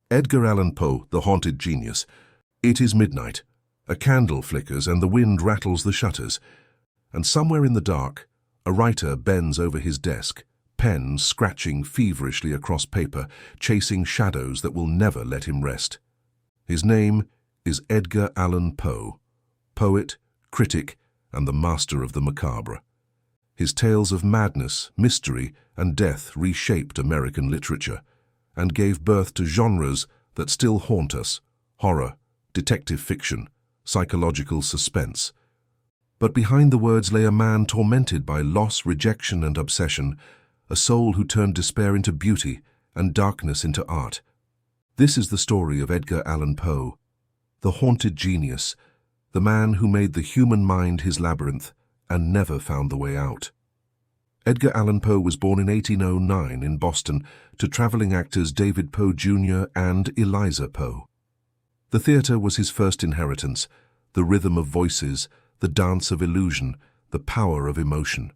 Edgar Allan Poe, the haunted genius. It is midnight. A candle flickers and the wind rattles the shutters. And somewhere in the dark, a writer bends over his desk, pen scratching feverishly across paper, chasing shadows that will never let him rest. His name is Edgar Allan Poe, poet, critic, and the master of the macabre. His tales of madness, mystery, and death reshaped American literature and gave birth to genres that still haunt us: horror, detective fiction, psychological suspense. But behind the words lay a man tormented by loss, rejection, and obsession, a soul who turned despair into beauty and darkness into art. This is the story of Edgar Allan Poe, the haunted genius, the man who made the human mind his labyrinth and never found the way out. Edgar Allan Poe was born in 1809 in Boston to traveling actors David Poe Jr. and Eliza Poe. The theatre was his first inheritance, the rhythm of voices, the dance of illusion, the power of emotion.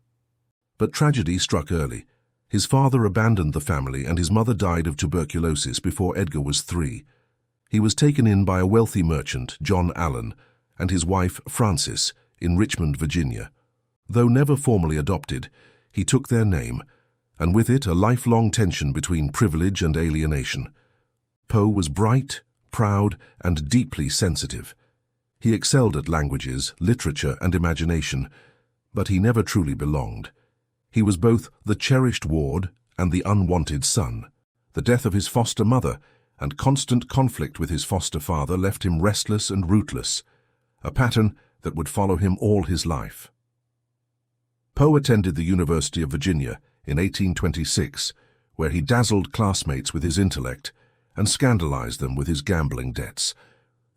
But tragedy struck early. His father abandoned the family and his mother died of tuberculosis before Edgar was 3. He was taken in by a wealthy merchant, John Allan, and his wife, Frances, in Richmond, Virginia. Though never formally adopted, he took their name, and with it a lifelong tension between privilege and alienation. Poe was bright, proud, and deeply sensitive. He excelled at languages, literature, and imagination, but he never truly belonged. He was both the cherished ward and the unwanted son. The death of his foster mother and constant conflict with his foster father left him restless and rootless, a pattern that would follow him all his life. Poe attended the University of Virginia in 1826, where he dazzled classmates with his intellect and scandalized them with his gambling debts.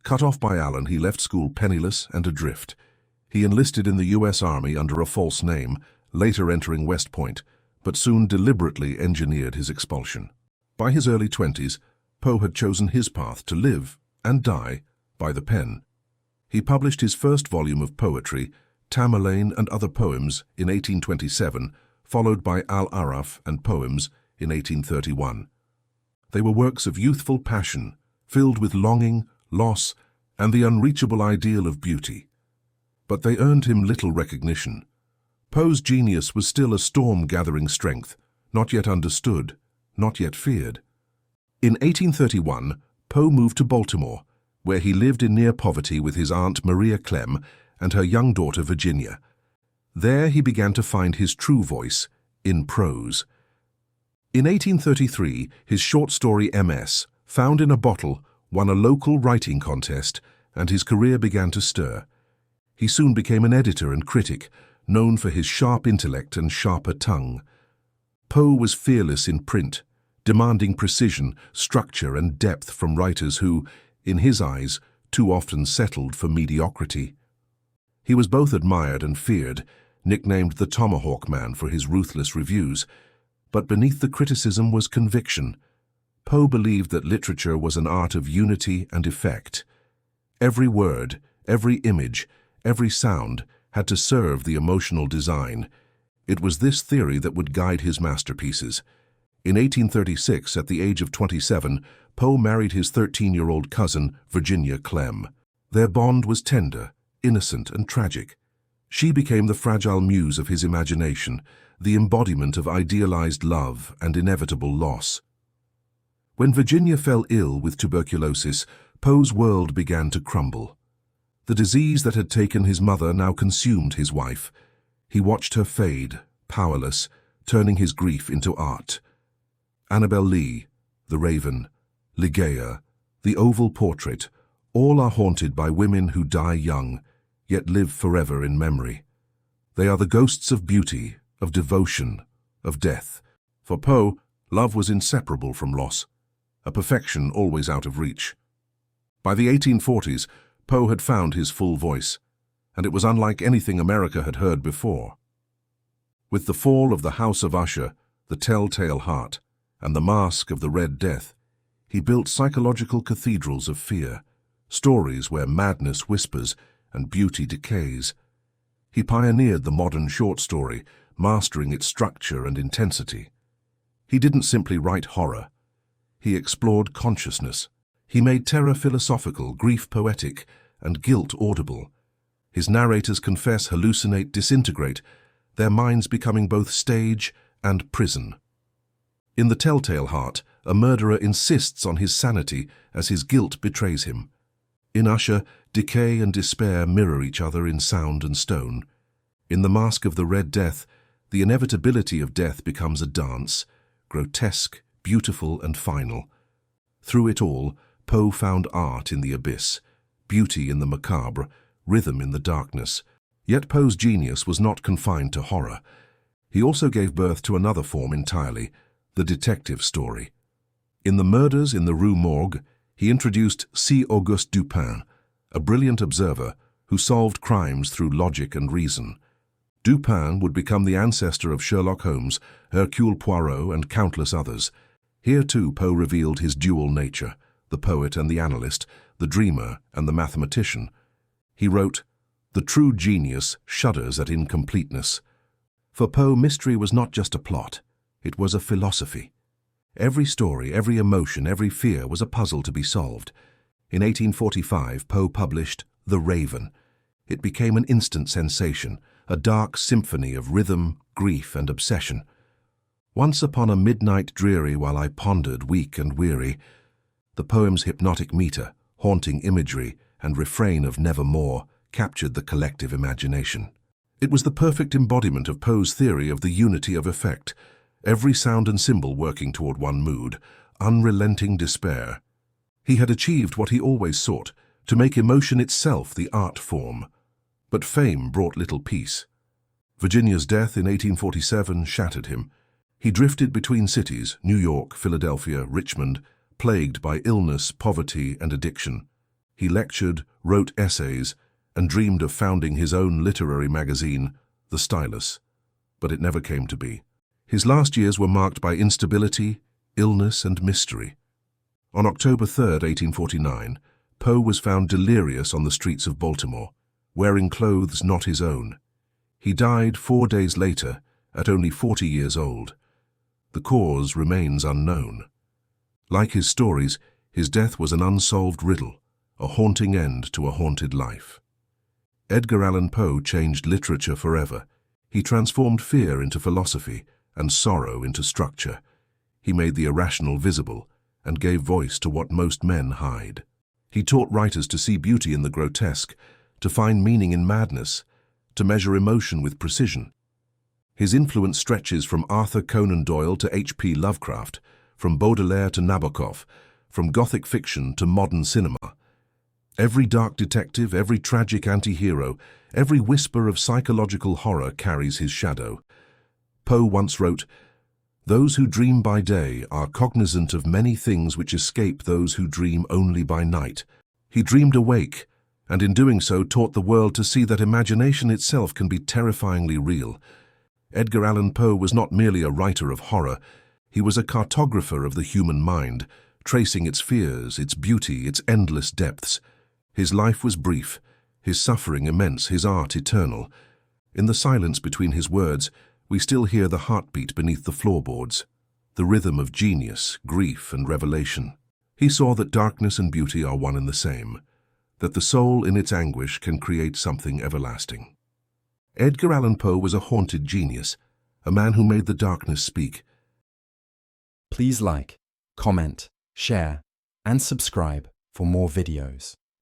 Cut off by Allan, he left school penniless and adrift. He enlisted in the U.S. Army under a false name, later entering West Point, but soon deliberately engineered his expulsion. By his early 20s, Poe had chosen his path to live and die by the pen. He published his first volume of poetry, Tamerlane and Other Poems, in 1827, followed by Al-Araf and Poems in 1831. They were works of youthful passion, filled with longing, loss, and the unreachable ideal of beauty. But they earned him little recognition. Poe's genius was still a storm-gathering strength, not yet understood, not yet feared. In 1831, Poe moved to Baltimore, where he lived in near poverty with his aunt Maria Clem and her young daughter Virginia. There he began to find his true voice, in prose. In 1833, his short story MS, Found in a Bottle, won a local writing contest, and his career began to stir. He soon became an editor and critic, known for his sharp intellect and sharper tongue. Poe was fearless in print, demanding precision, structure, and depth from writers who, in his eyes, too often settled for mediocrity. He was both admired and feared, nicknamed the Tomahawk Man for his ruthless reviews, but beneath the criticism was conviction. Poe believed that literature was an art of unity and effect. Every word, every image, every sound had to serve the emotional design. It was this theory that would guide his masterpieces. In 1836, at the age of 27, Poe married his 13-year-old cousin, Virginia Clem. Their bond was tender, innocent, and tragic. She became the fragile muse of his imagination, the embodiment of idealized love and inevitable loss. When Virginia fell ill with tuberculosis, Poe's world began to crumble. The disease that had taken his mother now consumed his wife. He watched her fade, powerless, turning his grief into art. Annabel Lee, The Raven, Ligeia, The Oval Portrait, all are haunted by women who die young, yet live forever in memory. They are the ghosts of beauty, of devotion, of death. For Poe, love was inseparable from loss, a perfection always out of reach. By the 1840s, Poe had found his full voice, and it was unlike anything America had heard before. With the fall of the House of Usher, The Telltale Heart, and The Mask of the Red Death, he built psychological cathedrals of fear, stories where madness whispers and beauty decays. He pioneered the modern short story, mastering its structure and intensity. He didn't simply write horror. He explored consciousness. He made terror philosophical, grief poetic, and guilt audible. His narrators confess, hallucinate, disintegrate, their minds becoming both stage and prison. In The Telltale Heart, a murderer insists on his sanity as his guilt betrays him. In Usher, decay and despair mirror each other in sound and stone. In The Masque of the Red Death, the inevitability of death becomes a dance, grotesque, beautiful, and final. Through it all, Poe found art in the abyss, beauty in the macabre, rhythm in the darkness. Yet Poe's genius was not confined to horror. He also gave birth to another form entirely, the detective story. In The Murders in the Rue Morgue, he introduced C. Auguste Dupin, a brilliant observer who solved crimes through logic and reason. Dupin would become the ancestor of Sherlock Holmes, Hercule Poirot, and countless others. Here too Poe revealed his dual nature, the poet and the analyst, the dreamer and the mathematician. He wrote, "The true genius shudders at incompleteness." For Poe, mystery was not just a plot, it was a philosophy. Every story, every emotion, every fear was a puzzle to be solved. In 1845, Poe published The Raven. It became an instant sensation, a dark symphony of rhythm, grief, and obsession. Once upon a midnight dreary while I pondered, weak and weary, the poem's hypnotic meter, haunting imagery, and refrain of nevermore captured the collective imagination. It was the perfect embodiment of Poe's theory of the unity of effect, every sound and symbol working toward one mood, unrelenting despair. He had achieved what he always sought, to make emotion itself the art form. But fame brought little peace. Virginia's death in 1847 shattered him. He drifted between cities, New York, Philadelphia, Richmond, plagued by illness, poverty, and addiction. He lectured, wrote essays, and dreamed of founding his own literary magazine, The Stylus. But it never came to be. His last years were marked by instability, illness, and mystery. On October 3, 1849, Poe was found delirious on the streets of Baltimore, wearing clothes not his own. He died 4 days later, at only 40 years old. The cause remains unknown. Like his stories, his death was an unsolved riddle, a haunting end to a haunted life. Edgar Allan Poe changed literature forever. He transformed fear into philosophy and sorrow into structure. He made the irrational visible and gave voice to what most men hide. He taught writers to see beauty in the grotesque, to find meaning in madness, to measure emotion with precision. His influence stretches from Arthur Conan Doyle to H.P. Lovecraft, from Baudelaire to Nabokov, from Gothic fiction to modern cinema. Every dark detective, every tragic anti-hero, every whisper of psychological horror carries his shadow. Poe once wrote, "Those who dream by day are cognizant of many things which escape those who dream only by night." He dreamed awake, and in doing so taught the world to see that imagination itself can be terrifyingly real. Edgar Allan Poe was not merely a writer of horror, he was a cartographer of the human mind, tracing its fears, its beauty, its endless depths. His life was brief, his suffering immense, his art eternal. In the silence between his words, we still hear the heartbeat beneath the floorboards, the rhythm of genius, grief, and revelation. He saw that darkness and beauty are one and the same, that the soul in its anguish can create something everlasting. Edgar Allan Poe was a haunted genius, a man who made the darkness speak. Please like, comment, share, and subscribe for more videos.